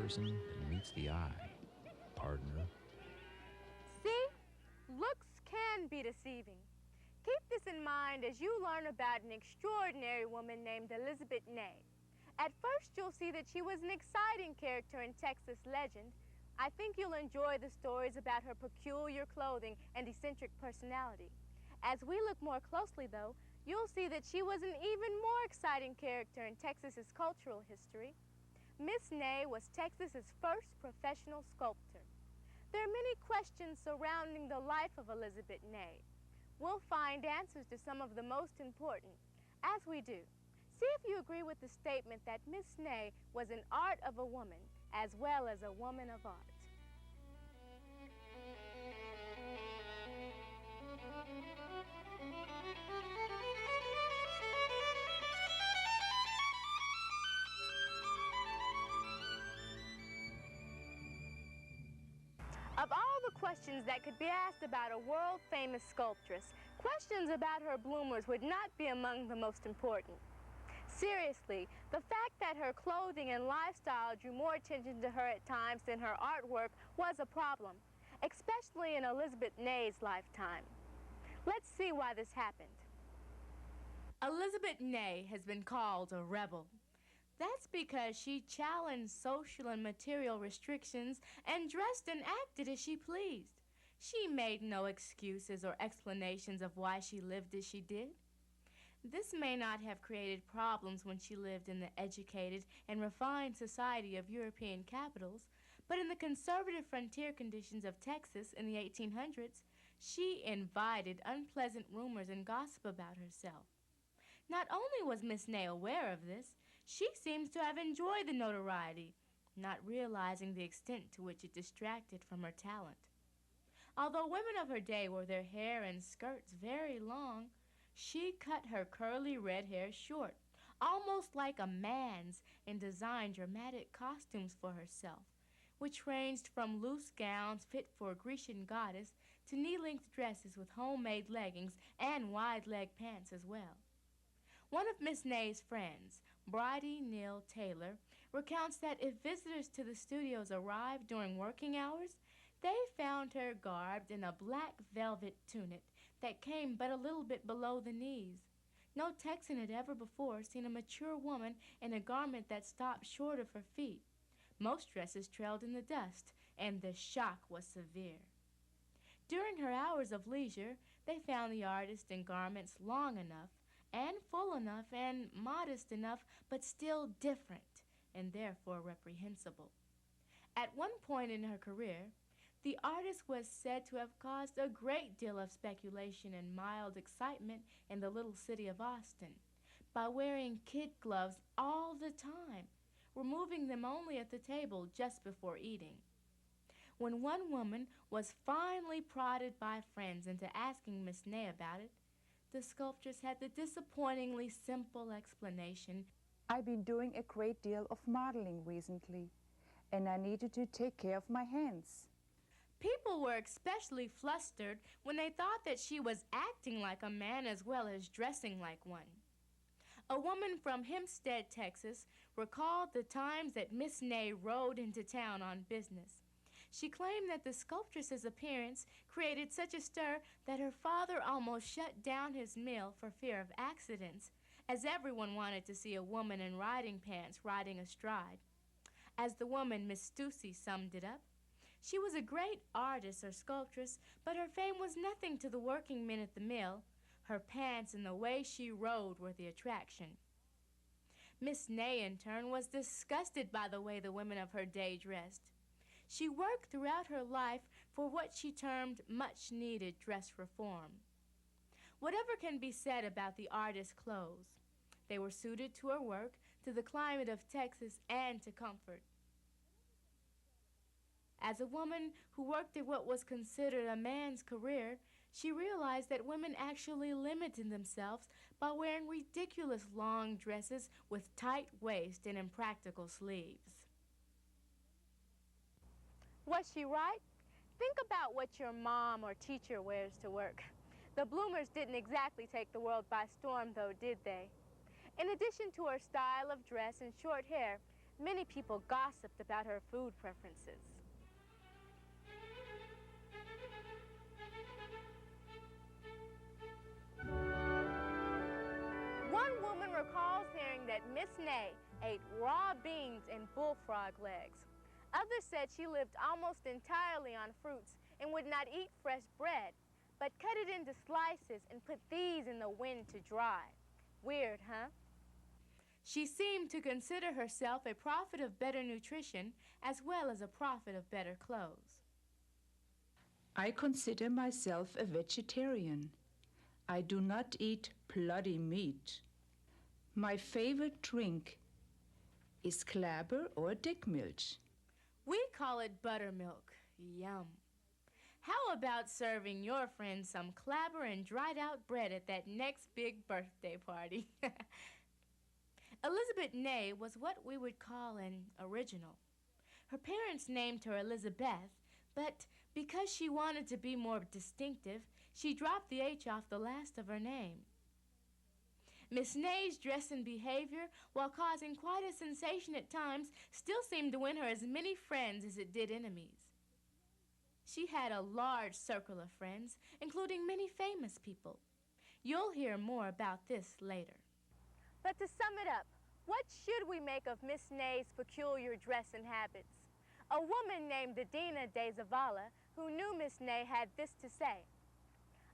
person that meets the eye, partner. See? Looks can be deceiving. Keep this in mind as you learn about an extraordinary woman named Elizabeth Ney. At first, you'll see that she was an exciting character in Texas legend. I think you'll enjoy the stories about her peculiar clothing and eccentric personality. As we look more closely, though, you'll see that she was an even more exciting character in Texas's cultural history. Miss Ney was Texas's first professional sculptor. There are many questions surrounding the life of Elizabeth Ney. We'll find answers to some of the most important. As we do, see if you agree with the statement that Miss Ney was an art of a woman as well as a woman of art. Of all the questions that could be asked about a world-famous sculptress, questions about her bloomers would not be among the most important. Seriously, the fact that her clothing and lifestyle drew more attention to her at times than her artwork was a problem, especially in Elizabeth Ney's lifetime. Let's see why this happened. Elizabeth Ney has been called a rebel. That's because she challenged social and material restrictions and dressed and acted as she pleased. She made no excuses or explanations of why she lived as she did. This may not have created problems when she lived in the educated and refined society of European capitals, but in the conservative frontier conditions of Texas in the 1800s, she invited unpleasant rumors and gossip about herself. Not only was Miss Ney aware of this, she seems to have enjoyed the notoriety, not realizing the extent to which it distracted from her talent. Although women of her day wore their hair and skirts very long, she cut her curly red hair short, almost like a man's, and designed dramatic costumes for herself, which ranged from loose gowns fit for a Grecian goddess to knee-length dresses with homemade leggings and wide-leg pants as well. One of Miss Ney's friends, Bridie Neal Taylor, recounts that if visitors to the studios arrived during working hours, they found her garbed in a black velvet tunic that came but a little bit below the knees. No Texan had ever before seen a mature woman in a garment that stopped short of her feet. Most dresses trailed in the dust, and the shock was severe. During her hours of leisure, they found the artist in garments long enough and full enough and modest enough, but still different and therefore reprehensible. At one point in her career, the artist was said to have caused a great deal of speculation and mild excitement in the little city of Austin by wearing kid gloves all the time, removing them only at the table just before eating. When one woman was finally prodded by friends into asking Miss Ney about it, the sculptress had the disappointingly simple explanation. I've been doing a great deal of modeling recently, and I needed to take care of my hands. People were especially flustered when they thought that she was acting like a man as well as dressing like one. A woman from Hempstead, Texas, recalled the times that Miss Ney rode into town on business. She claimed that the sculptress's appearance created such a stir that her father almost shut down his mill for fear of accidents, as everyone wanted to see a woman in riding pants riding astride. As the woman, Miss Stussy, summed it up, she was a great artist or sculptress, but her fame was nothing to the working men at the mill. Her pants and the way she rode were the attraction. Miss Ney, in turn, was disgusted by the way the women of her day dressed. She worked throughout her life for what she termed much-needed dress reform. Whatever can be said about the artist's clothes, they were suited to her work, to the climate of Texas, and to comfort. As a woman who worked at what was considered a man's career, she realized that women actually limited themselves by wearing ridiculous long dresses with tight waist and impractical sleeves. Was she right? Think about what your mom or teacher wears to work. The bloomers didn't exactly take the world by storm, though, did they? In addition to her style of dress and short hair, Many people gossiped about her food preferences. One woman recalls hearing that Miss Ney ate raw beans and bullfrog legs. Others said she lived almost entirely on fruits and would not eat fresh bread, but cut it into slices and put these in the wind to dry. Weird, huh? She seemed to consider herself a prophet of better nutrition as well as a prophet of better clothes. I consider myself a vegetarian. I do not eat bloody meat. My favorite drink is klabber or dickmilch. We call it buttermilk. Yum. How about serving your friends some clabber and dried out bread at that next big birthday party? Elizabeth Ney was what we would call an original. Her parents named her Elizabeth, but because she wanted to be more distinctive, she dropped the H off the last of her name. Miss Ney's dress and behavior, while causing quite a sensation at times, still seemed to win her as many friends as it did enemies. She had a large circle of friends, including many famous people. You'll hear more about this later. But to sum it up, what should we make of Miss Ney's peculiar dress and habits? A woman named Adina de Zavala, who knew Miss Ney, had this to say: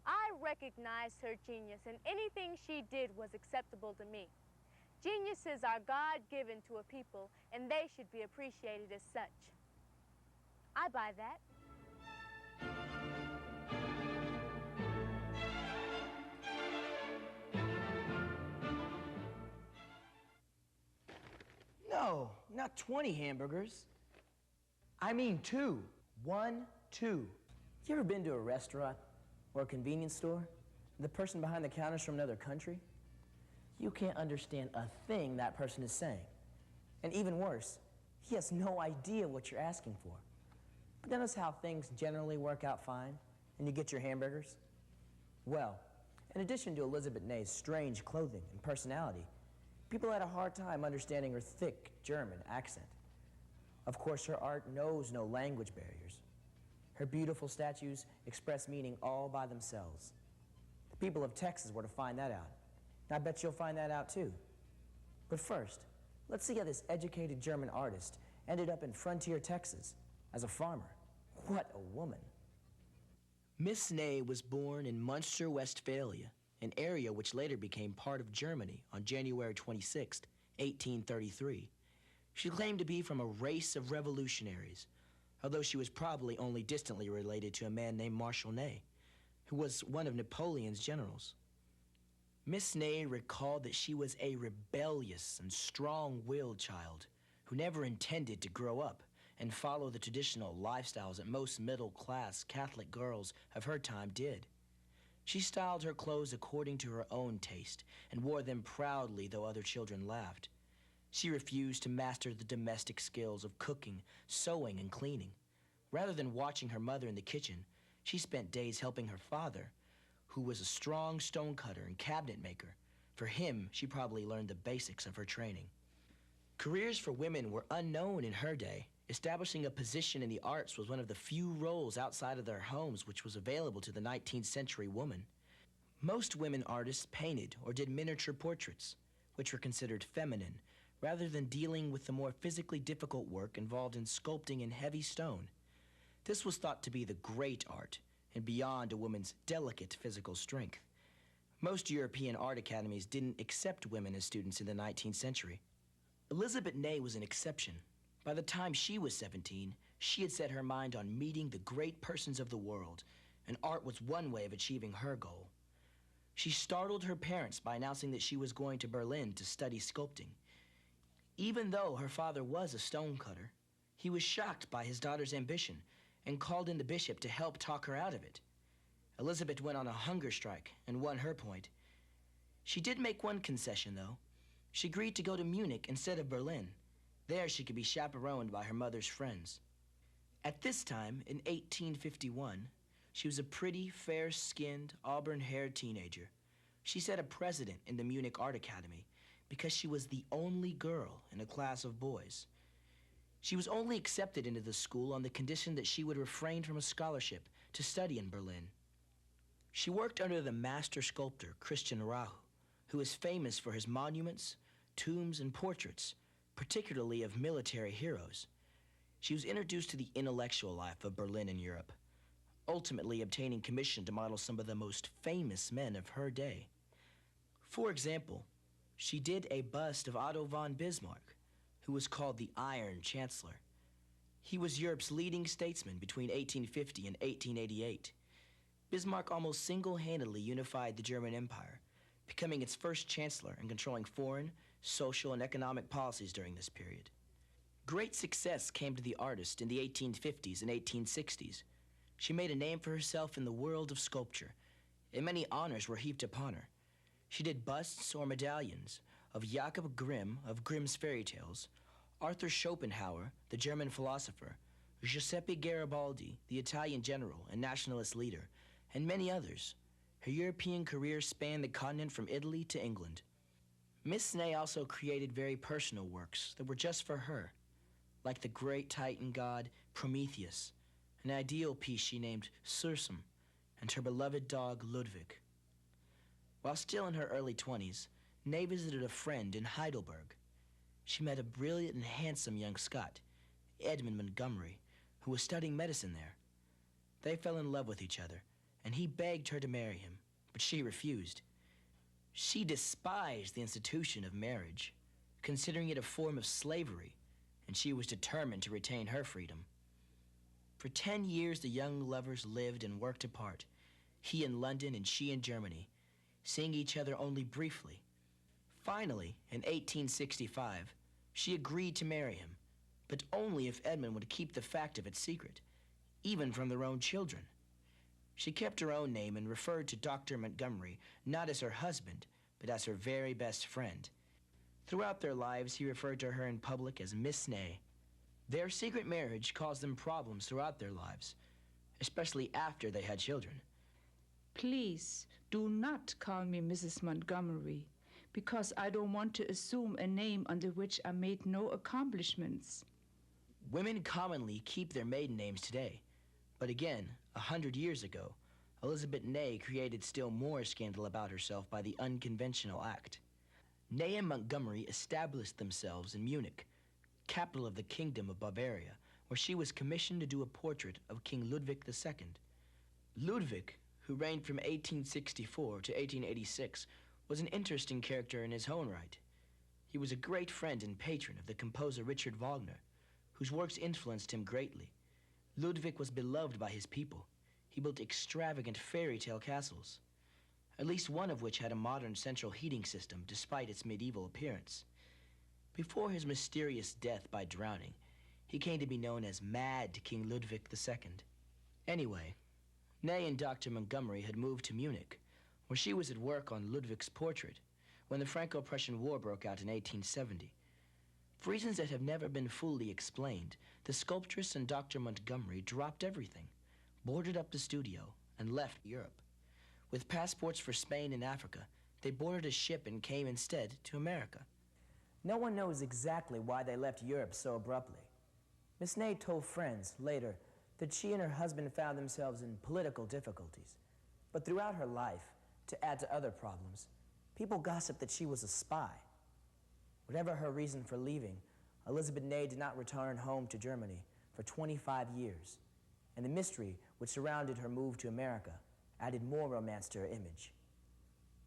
"I recognized her genius, and anything she did was acceptable to me. Geniuses are God-given to a people, and they should be appreciated as such." I buy that. No, not 20 hamburgers. I mean 2. 1, 2. You ever been to a restaurant or a convenience store? The person behind the counter is from another country? You can't understand a thing that person is saying. And even worse, he has no idea what you're asking for. But notice how things generally work out fine, and you get your hamburgers? Well, in addition to Elizabeth Ney's strange clothing and personality, people had a hard time understanding her thick German accent. Of course, her art knows no language barriers. Her beautiful statues express meaning all by themselves. The people of Texas were to find that out. And I bet you'll find that out too. But first, let's see how this educated German artist ended up in frontier Texas as a farmer. What a woman. Miss Ney was born in Munster, Westphalia, an area which later became part of Germany on January 26, 1833. She claimed to be from a race of revolutionaries, although she was probably only distantly related to a man named Marshal Ney, who was one of Napoleon's generals. Miss Ney recalled that she was a rebellious and strong-willed child who never intended to grow up and follow the traditional lifestyles that most middle-class Catholic girls of her time did. She styled her clothes according to her own taste and wore them proudly, though other children laughed. She refused to master the domestic skills of cooking, sewing, and cleaning. Rather than watching her mother in the kitchen, she spent days helping her father, who was a strong stonecutter and cabinet maker. For him, she probably learned the basics of her training. Careers for women were unknown in her day. Establishing a position in the arts was one of the few roles outside of their homes which was available to the 19th century woman. Most women artists painted or did miniature portraits, which were considered feminine, rather than dealing with the more physically difficult work involved in sculpting in heavy stone. This was thought to be the great art and beyond a woman's delicate physical strength. Most European art academies didn't accept women as students in the 19th century. Elizabeth Ney was an exception. By the time she was 17, she had set her mind on meeting the great persons of the world, and art was one way of achieving her goal. She startled her parents by announcing that she was going to Berlin to study sculpting. Even though her father was a stonecutter, he was shocked by his daughter's ambition and called in the bishop to help talk her out of it. Elizabeth went on a hunger strike and won her point. She did make one concession, though. She agreed to go to Munich instead of Berlin. There she could be chaperoned by her mother's friends. At this time, in 1851, she was a pretty, fair-skinned, auburn-haired teenager. She set a precedent in the Munich Art Academy, because she was the only girl in a class of boys. She was only accepted into the school on the condition that she would refrain from a scholarship to study in Berlin. She worked under the master sculptor, Christian Rahu, who is famous for his monuments, tombs, and portraits, particularly of military heroes. She was introduced to the intellectual life of Berlin and Europe, ultimately obtaining commission to model some of the most famous men of her day. For example, she did a bust of Otto von Bismarck, who was called the Iron Chancellor. He was Europe's leading statesman between 1850 and 1888. Bismarck almost single-handedly unified the German Empire, becoming its first chancellor and controlling foreign, social, and economic policies during this period. Great success came to the artist in the 1850s and 1860s. She made a name for herself in the world of sculpture, and many honors were heaped upon her. She did busts or medallions of Jakob Grimm of Grimm's Fairy Tales, Arthur Schopenhauer, the German philosopher, Giuseppe Garibaldi, the Italian general and nationalist leader, and many others. Her European career spanned the continent from Italy to England. Miss Ney also created very personal works that were just for her, like the great Titan god Prometheus, an ideal piece she named Sursum, and her beloved dog Ludwig. While still in her early 20s, Ney visited a friend in Heidelberg. She met a brilliant and handsome young Scot, Edmund Montgomery, who was studying medicine there. They fell in love with each other, and he begged her to marry him, but she refused. She despised the institution of marriage, considering it a form of slavery, and she was determined to retain her freedom. For 10 years, the young lovers lived and worked apart, he in London and she in Germany, seeing each other only briefly. Finally, in 1865, she agreed to marry him, but only if Edmund would keep the fact of it secret, even from their own children. She kept her own name and referred to Dr. Montgomery not as her husband, but as her very best friend. Throughout their lives, he referred to her in public as Miss Ney. Their secret marriage caused them problems throughout their lives, especially after they had children. Please do not call me Mrs. Montgomery, because I don't want to assume a name under which I made no accomplishments. Women commonly keep their maiden names today, but again, 100 years ago, Elizabeth Ney created still more scandal about herself by the unconventional act. Ney and Montgomery established themselves in Munich, capital of the Kingdom of Bavaria, where she was commissioned to do a portrait of King Ludwig II. Ludwig, who reigned from 1864 to 1886, was an interesting character in his own right. He was a great friend and patron of the composer Richard Wagner, whose works influenced him greatly. Ludwig was beloved by his people. He built extravagant fairy tale castles, at least one of which had a modern central heating system despite its medieval appearance. Before his mysterious death by drowning, he came to be known as Mad King Ludwig II. Anyway, Ney and Dr. Montgomery had moved to Munich, where she was at work on Ludwig's portrait when the Franco-Prussian War broke out in 1870. For reasons that have never been fully explained, the sculptress and Dr. Montgomery dropped everything, boarded up the studio, and left Europe. With passports for Spain and Africa, they boarded a ship and came instead to America. No one knows exactly why they left Europe so abruptly. Miss Ney told friends later that she and her husband found themselves in political difficulties. But throughout her life, to add to other problems, people gossiped that she was a spy. Whatever her reason for leaving, Elizabeth Ney did not return home to Germany for 25 years, and the mystery which surrounded her move to America added more romance to her image.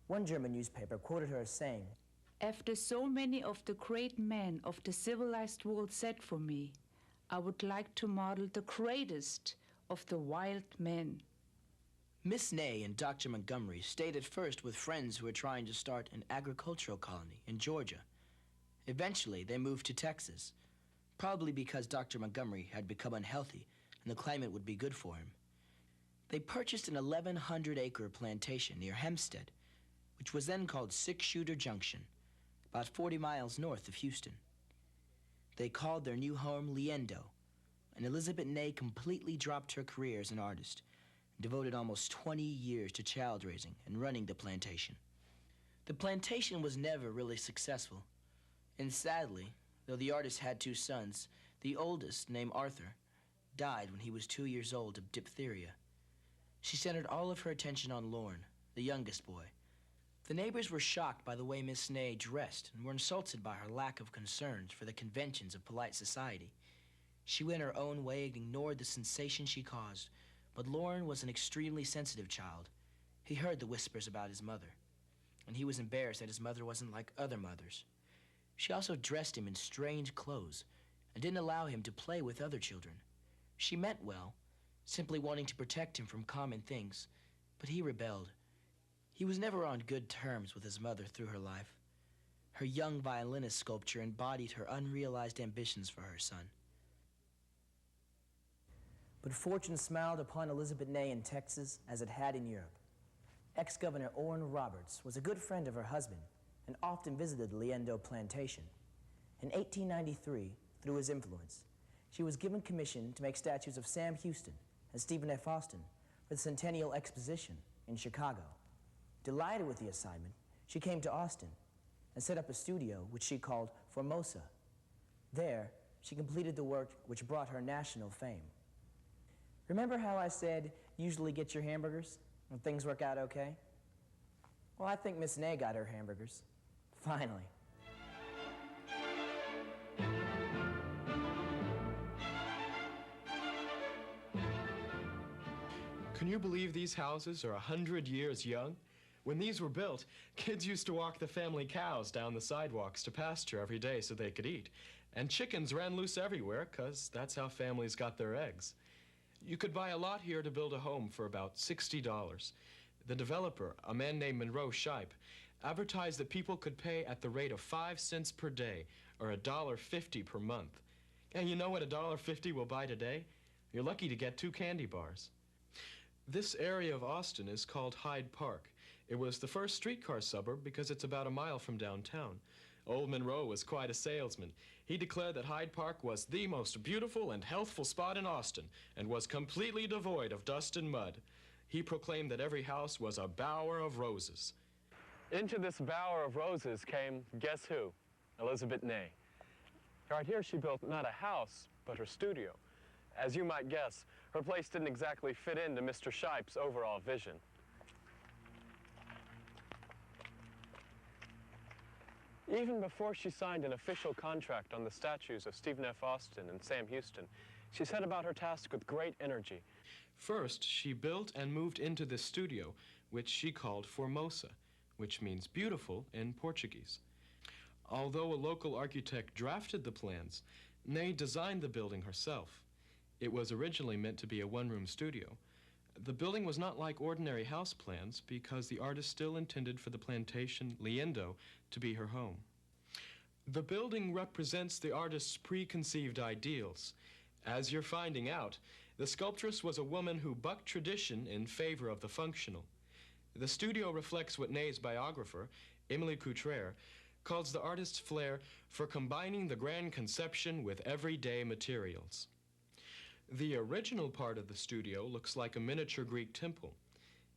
One German newspaper quoted her as saying, After so many of the great men of the civilized world said for me, I would like to model the greatest of the wild men. Miss Ney and Dr. Montgomery stayed at first with friends who were trying to start an agricultural colony in Georgia. Eventually, they moved to Texas, probably because Dr. Montgomery had become unhealthy and the climate would be good for him. They purchased an 1,100-acre plantation near Hempstead, which was then called Six-Shooter Junction, about 40 miles north of Houston. They called their new home Liendo, and Elizabeth Ney completely dropped her career as an artist and devoted almost 20 years to child raising and running the plantation. The plantation was never really successful. And sadly, though the artist had 2 sons, the oldest, named Arthur, died when he was 2 years old of diphtheria. She centered all of her attention on Lorne, the youngest boy. The neighbors were shocked by the way Miss Ney dressed and were insulted by her lack of concerns for the conventions of polite society. She went her own way and ignored the sensation she caused, but Lorne was an extremely sensitive child. He heard the whispers about his mother, and he was embarrassed that his mother wasn't like other mothers. She also dressed him in strange clothes and didn't allow him to play with other children. She meant well, simply wanting to protect him from common things, but he rebelled. He was never on good terms with his mother through her life. Her young violinist sculpture embodied her unrealized ambitions for her son. But fortune smiled upon Elizabeth Ney in Texas as it had in Europe. Ex-Governor Orrin Roberts was a good friend of her husband and often visited the Liendo plantation. In 1893, through his influence, she was given commission to make statues of Sam Houston and Stephen F. Austin for the Centennial Exposition in Chicago. Delighted with the assignment, she came to Austin and set up a studio which she called Formosa. There, she completed the work which brought her national fame. Remember how I said, usually get your hamburgers when things work out okay? Well, I think Miss Ney got her hamburgers. Finally. Can you believe these houses are 100 years young? When these were built, kids used to walk the family cows down the sidewalks to pasture every day so they could eat. And chickens ran loose everywhere, 'cause that's how families got their eggs. You could buy a lot here to build a home for about $60. The developer, a man named Monroe Shipe, advertised that people could pay at the rate of 5 cents per day, or $1.50 per month. And you know what $1.50 will buy today? You're lucky to get 2 candy bars. This area of Austin is called Hyde Park. It was the first streetcar suburb because it's about a mile from downtown. Old Monroe was quite a salesman. He declared that Hyde Park was the most beautiful and healthful spot in Austin and was completely devoid of dust and mud. He proclaimed that every house was a bower of roses. Into this bower of roses came, guess who? Elizabeth Ney. Right here she built not a house, but her studio. As you might guess, her place didn't exactly fit into Mr. Shipe's overall vision. Even before she signed an official contract on the statues of Stephen F. Austin and Sam Houston, she set about her task with great energy. First, she built and moved into this studio, which she called Formosa, which means beautiful in Portuguese. Although a local architect drafted the plans, Ney designed the building herself. It was originally meant to be a one-room studio. The building was not like ordinary house plans because the artist still intended for the plantation, Liendo, to be her home. The building represents the artist's preconceived ideals. As you're finding out, the sculptress was a woman who bucked tradition in favor of the functional. The studio reflects what Ney's biographer, Emily Coutrere, calls the artist's flair for combining the grand conception with everyday materials. The original part of the studio looks like a miniature Greek temple.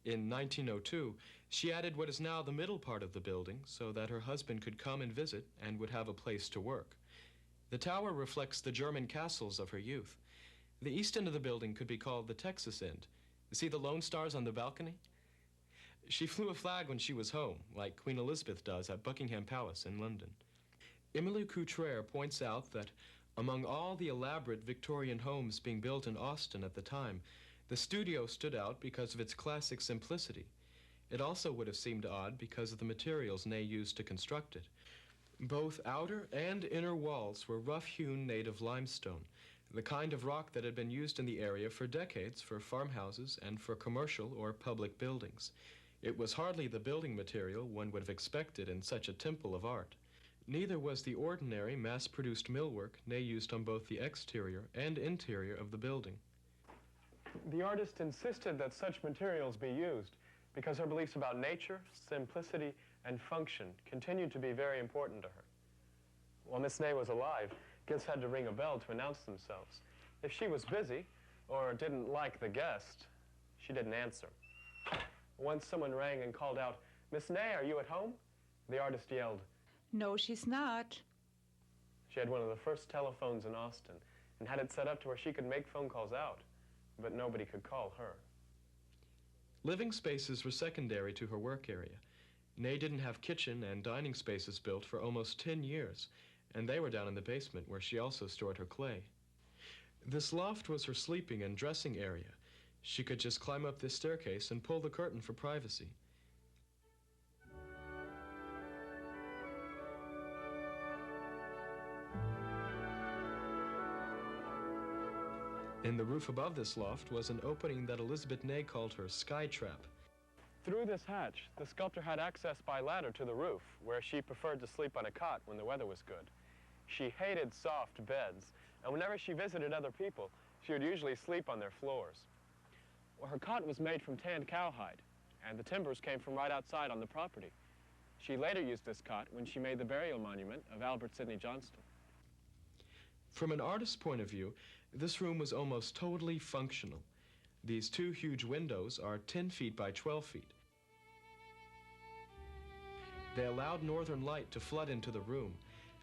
In 1902, she added what is now the middle part of the building so that her husband could come and visit and would have a place to work. The tower reflects the German castles of her youth. The east end of the building could be called the Texas end. See the Lone Stars on the balcony? She flew a flag when she was home, like Queen Elizabeth does at Buckingham Palace in London. Emily Coutrere points out that among all the elaborate Victorian homes being built in Austin at the time, the studio stood out because of its classic simplicity. It also would have seemed odd because of the materials Ney used to construct it. Both outer and inner walls were rough-hewn native limestone, the kind of rock that had been used in the area for decades for farmhouses and for commercial or public buildings. It was hardly the building material one would have expected in such a temple of art. Neither was the ordinary mass-produced millwork Ney used on both the exterior and interior of the building. The artist insisted that such materials be used because her beliefs about nature, simplicity, and function continued to be very important to her. While Miss Ney was alive, guests had to ring a bell to announce themselves. If she was busy or didn't like the guest, she didn't answer. Once someone rang and called out, "Miss Ney, are you at home?" The artist yelled. No, she's not. She had one of the first telephones in Austin and had it set up to where she could make phone calls out, but nobody could call her. Living spaces were secondary to her work area. Ney didn't have kitchen and dining spaces built for almost 10 years, and they were down in the basement where she also stored her clay. This loft was her sleeping and dressing area. She could just climb up this staircase and pull the curtain for privacy. In the roof above this loft was an opening that Elizabeth Ney called her sky trap. Through this hatch, the sculptor had access by ladder to the roof, where she preferred to sleep on a cot when the weather was good. She hated soft beds, and whenever she visited other people, she would usually sleep on their floors. Well, her cot was made from tanned cowhide, and the timbers came from right outside on the property. She later used this cot when she made the burial monument of Albert Sidney Johnston. From an artist's point of view, this room was almost totally functional. These two huge windows are 10 feet by 12 feet. They allowed northern light to flood into the room,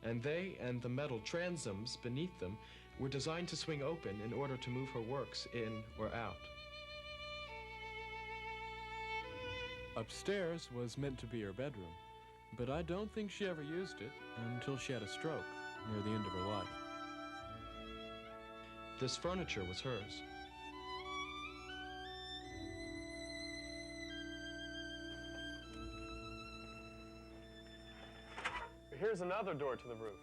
and they and the metal transoms beneath them were designed to swing open in order to move her works in or out. Upstairs was meant to be her bedroom, but I don't think she ever used it until she had a stroke near the end of her life. This furniture was hers. Here's another door to the roof,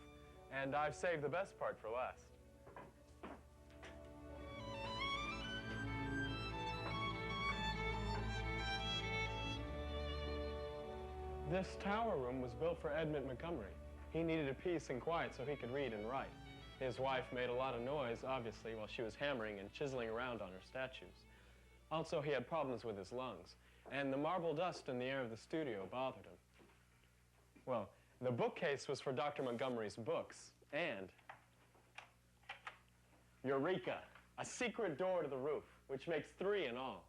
and I've saved the best part for last. This tower room was built for Edmund Montgomery. He needed a peace and quiet so he could read and write. His wife made a lot of noise, obviously, while she was hammering and chiseling around on her statues. Also, he had problems with his lungs, and the marble dust in the air of the studio bothered him. Well, the bookcase was for Dr. Montgomery's books, and Eureka, a secret door to the roof, which makes 3 in all.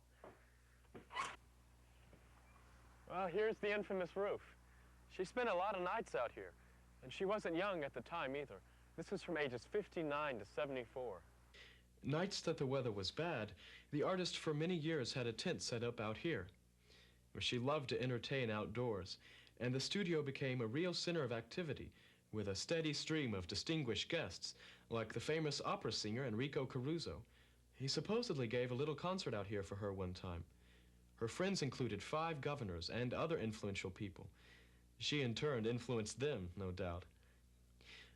Well, here's the infamous roof. She spent a lot of nights out here, and she wasn't young at the time either. This was from ages 59 to 74. Nights that the weather was bad, the artist for many years had a tent set up out here, where she loved to entertain outdoors, and the studio became a real center of activity with a steady stream of distinguished guests, like the famous opera singer Enrico Caruso. He supposedly gave a little concert out here for her one time. Her friends included 5 governors and other influential people. She, in turn, influenced them, no doubt.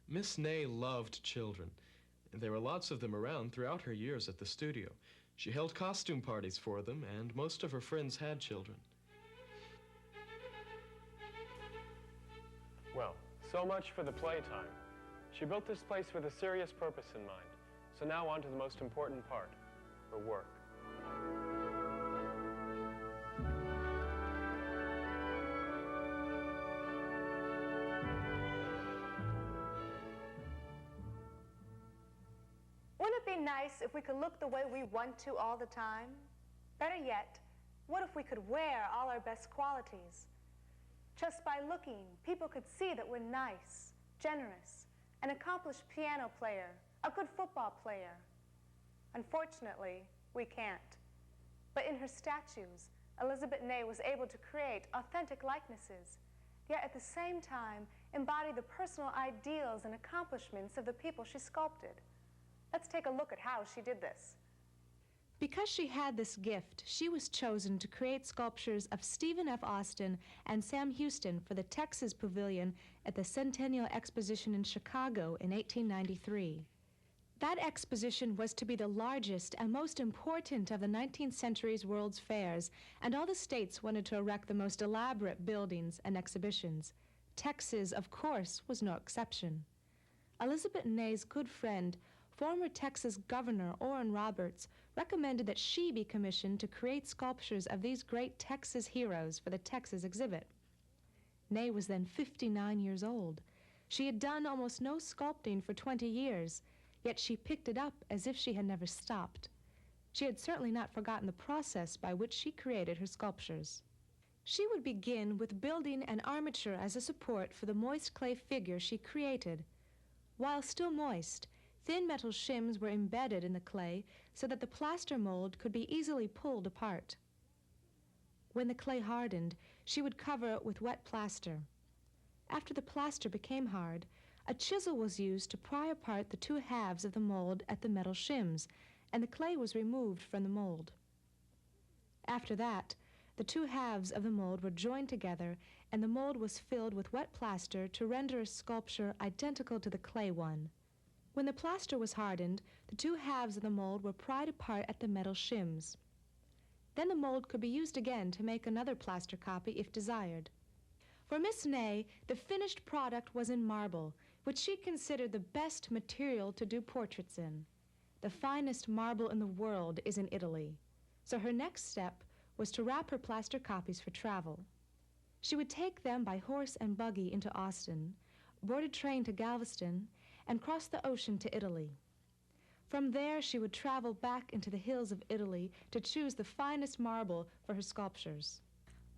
Miss Ney loved children, and there were lots of them around throughout her years at the studio. She held costume parties for them, and most of her friends had children. Well, so much for the playtime. She built this place with a serious purpose in mind. So now on to the most important part, her work. Wouldn't it be nice if we could look the way we want to all the time? Better yet, what if we could wear all our best qualities? Just by looking, people could see that we're nice, generous, an accomplished piano player, a good football player. Unfortunately, we can't. But in her statues, Elizabeth Ney was able to create authentic likenesses, yet at the same time embody the personal ideals and accomplishments of the people she sculpted. Let's take a look at how she did this. Because she had this gift, she was chosen to create sculptures of Stephen F. Austin and Sam Houston for the Texas Pavilion at the Centennial Exposition in Chicago in 1893. That exposition was to be the largest and most important of the 19th century's World's Fairs, and all the states wanted to erect the most elaborate buildings and exhibitions. Texas, of course, was no exception. Elizabeth Ney's good friend, former Texas Governor Oren Roberts, recommended that she be commissioned to create sculptures of these great Texas heroes for the Texas exhibit. Ney was then 59 years old. She had done almost no sculpting for 20 years, yet she picked it up as if she had never stopped. She had certainly not forgotten the process by which she created her sculptures. She would begin with building an armature as a support for the moist clay figure she created. While still moist, thin metal shims were embedded in the clay so that the plaster mold could be easily pulled apart. When the clay hardened, she would cover it with wet plaster. After the plaster became hard, a chisel was used to pry apart the two halves of the mold at the metal shims, and the clay was removed from the mold. After that, the two halves of the mold were joined together, and the mold was filled with wet plaster to render a sculpture identical to the clay one. When the plaster was hardened, the two halves of the mold were pried apart at the metal shims. Then the mold could be used again to make another plaster copy if desired. For Miss Ney, the finished product was in marble, which she considered the best material to do portraits in. The finest marble in the world is in Italy, so her next step was to wrap her plaster copies for travel. She would take them by horse and buggy into Austin, board a train to Galveston, and cross the ocean to Italy. From there, she would travel back into the hills of Italy to choose the finest marble for her sculptures.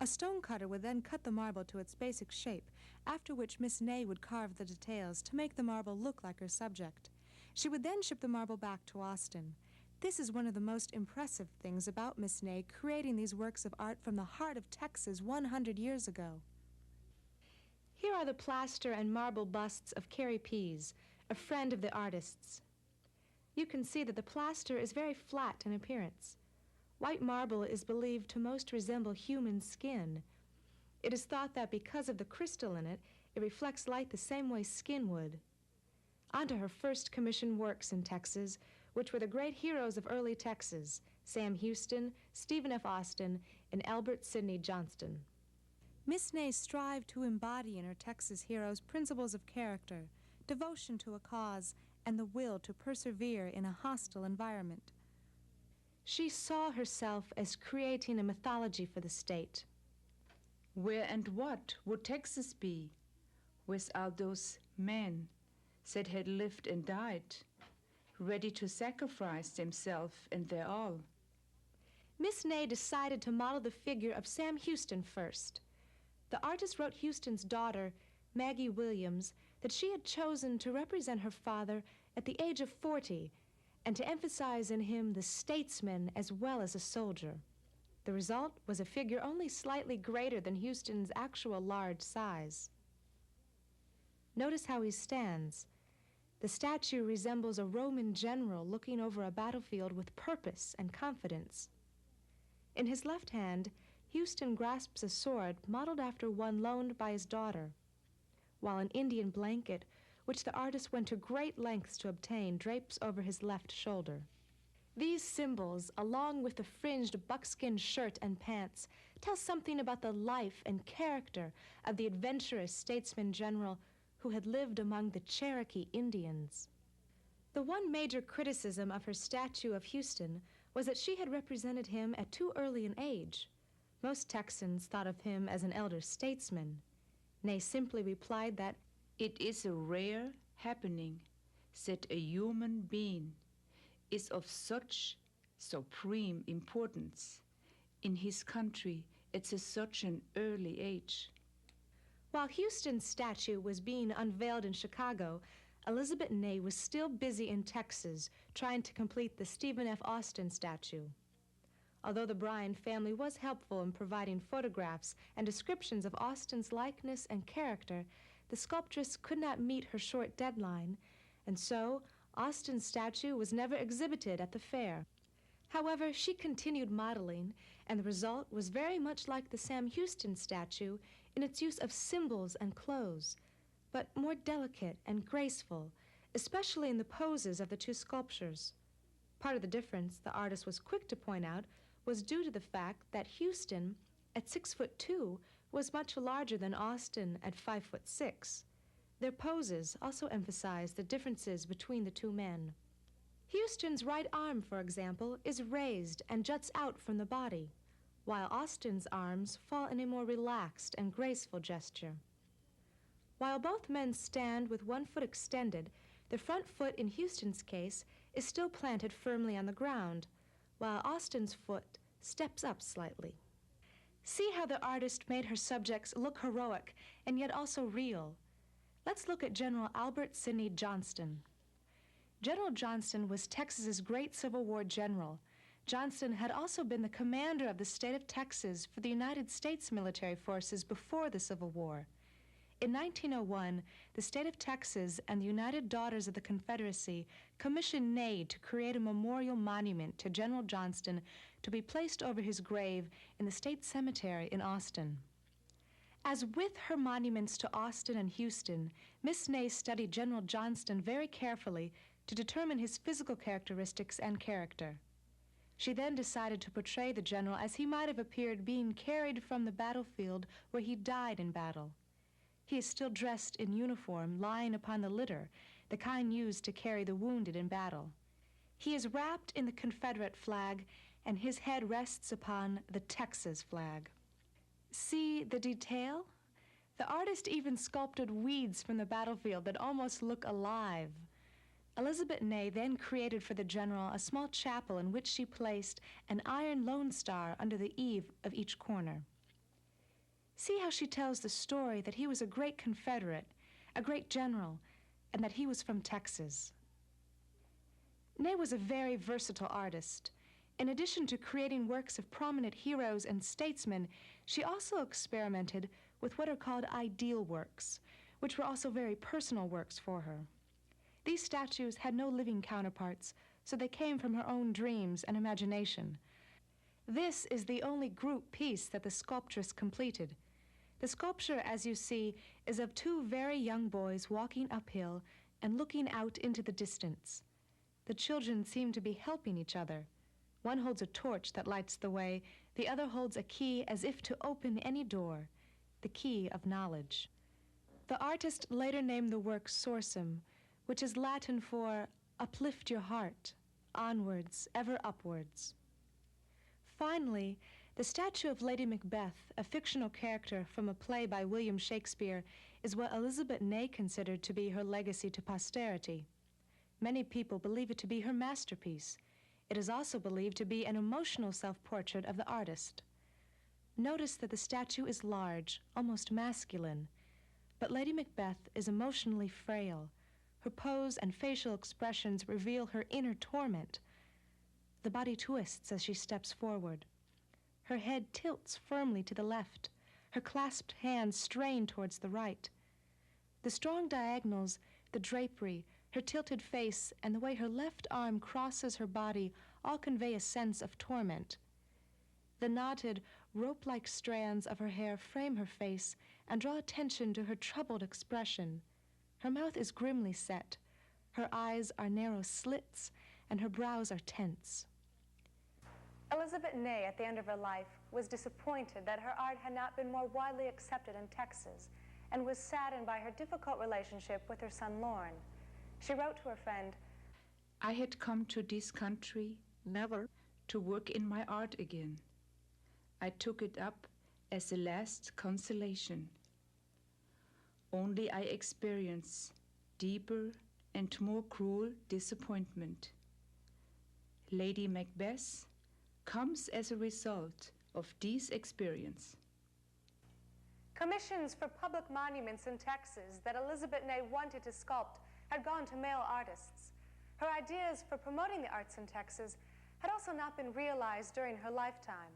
A stone cutter would then cut the marble to its basic shape, after which Miss Ney would carve the details to make the marble look like her subject. She would then ship the marble back to Austin. This is one of the most impressive things about Miss Ney creating these works of art from the heart of Texas 100 years ago. Here are the plaster and marble busts of Carrie Pease, a friend of the artist's. You can see that the plaster is very flat in appearance. White marble is believed to most resemble human skin. It is thought that because of the crystal in it, it reflects light the same way skin would. On to her first commissioned works in Texas, which were the great heroes of early Texas, Sam Houston, Stephen F. Austin, and Albert Sidney Johnston. Miss Ney strived to embody in her Texas heroes principles of character, devotion to a cause, and the will to persevere in a hostile environment. She saw herself as creating a mythology for the state. Where and what would Texas be without those men that had lived and died, ready to sacrifice themselves and their all? Miss Ney decided to model the figure of Sam Houston first. The artist wrote Houston's daughter, Maggie Williams, that she had chosen to represent her father at the age of 40 and to emphasize in him the statesman as well as a soldier. The result was a figure only slightly greater than Houston's actual large size. Notice how he stands. The statue resembles a Roman general looking over a battlefield with purpose and confidence. In his left hand, Houston grasps a sword modeled after one loaned by his daughter, while an Indian blanket, which the artist went to great lengths to obtain, drapes over his left shoulder. These symbols, along with the fringed buckskin shirt and pants, tell something about the life and character of the adventurous statesman general who had lived among the Cherokee Indians. The one major criticism of her statue of Houston was that she had represented him at too early an age. Most Texans thought of him as an elder statesman. Ney simply replied that it is a rare happening that a human being is of such supreme importance in his country at such an early age. While Houston's statue was being unveiled in Chicago, Elizabet Ney was still busy in Texas trying to complete the Stephen F. Austin statue. Although the Bryan family was helpful in providing photographs and descriptions of Austin's likeness and character, the sculptress could not meet her short deadline, and so Austin's statue was never exhibited at the fair. However, she continued modeling, and the result was very much like the Sam Houston statue in its use of symbols and clothes, but more delicate and graceful, especially in the poses of the two sculptures. Part of the difference, the artist was quick to point out, was due to the fact that Houston, at 6'2", was much larger than Austin at 5'6". Their poses also emphasized the differences between the two men. Houston's right arm, for example, is raised and juts out from the body, while Austin's arms fall in a more relaxed and graceful gesture. While both men stand with one foot extended, the front foot in Houston's case is still planted firmly on the ground, while Austin's foot steps up slightly. See how the artist made her subjects look heroic and yet also real. Let's look at General Albert Sidney Johnston. General Johnston was Texas's great Civil War general. Johnston had also been the commander of the state of Texas for the United States military forces before the Civil War. In 1901, the state of Texas and the United Daughters of the Confederacy commissioned Ney to create a memorial monument to General Johnston to be placed over his grave in the state cemetery in Austin. As with her monuments to Austin and Houston, Miss Ney studied General Johnston very carefully to determine his physical characteristics and character. She then decided to portray the general as he might have appeared being carried from the battlefield where he died in battle. He is still dressed in uniform, lying upon the litter, the kind used to carry the wounded in battle. He is wrapped in the Confederate flag, and his head rests upon the Texas flag. See the detail? The artist even sculpted weeds from the battlefield that almost look alive. Elizabeth Ney then created for the general a small chapel in which she placed an iron lone star under the eave of each corner. See how she tells the story that he was a great Confederate, a great general, and that he was from Texas. Ney was a very versatile artist. In addition to creating works of prominent heroes and statesmen, she also experimented with what are called ideal works, which were also very personal works for her. These statues had no living counterparts, so they came from her own dreams and imagination. This is the only group piece that the sculptress completed. The sculpture, as you see, is of two very young boys walking uphill and looking out into the distance. The children seem to be helping each other. One holds a torch that lights the way, the other holds a key as if to open any door, the key of knowledge. The artist later named the work Sorsum, which is Latin for uplift your heart, onwards, ever upwards. Finally, the statue of Lady Macbeth, a fictional character from a play by William Shakespeare, is what Elizabeth Ney considered to be her legacy to posterity. Many people believe it to be her masterpiece. It is also believed to be an emotional self-portrait of the artist. Notice that the statue is large, almost masculine, but Lady Macbeth is emotionally frail. Her pose and facial expressions reveal her inner torment. The body twists as she steps forward. Her head tilts firmly to the left. Her clasped hands strain towards the right. The strong diagonals, the drapery, her tilted face, and the way her left arm crosses her body all convey a sense of torment. The knotted, rope-like strands of her hair frame her face and draw attention to her troubled expression. Her mouth is grimly set. Her eyes are narrow slits, and her brows are tense. Elizabeth Ney, at the end of her life, was disappointed that her art had not been more widely accepted in Texas and was saddened by her difficult relationship with her son Lorne. She wrote to her friend, I had come to this country never to work in my art again. I took it up as a last consolation. Only I experience deeper and more cruel disappointment. Lady Macbeth comes as a result of this experience. Commissions for public monuments in Texas that Elizabeth Ney wanted to sculpt had gone to male artists. Her ideas for promoting the arts in Texas had also not been realized during her lifetime.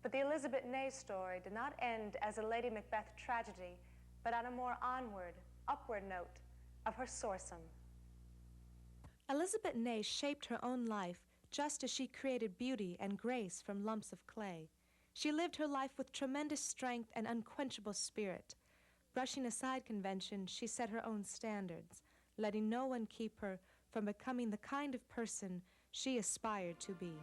But the Elizabeth Ney story did not end as a Lady Macbeth tragedy, but on a more onward, upward note of her Sorsum. Elizabeth Ney shaped her own life just as she created beauty and grace from lumps of clay. She lived her life with tremendous strength and unquenchable spirit. Brushing aside convention, she set her own standards, letting no one keep her from becoming the kind of person she aspired to be.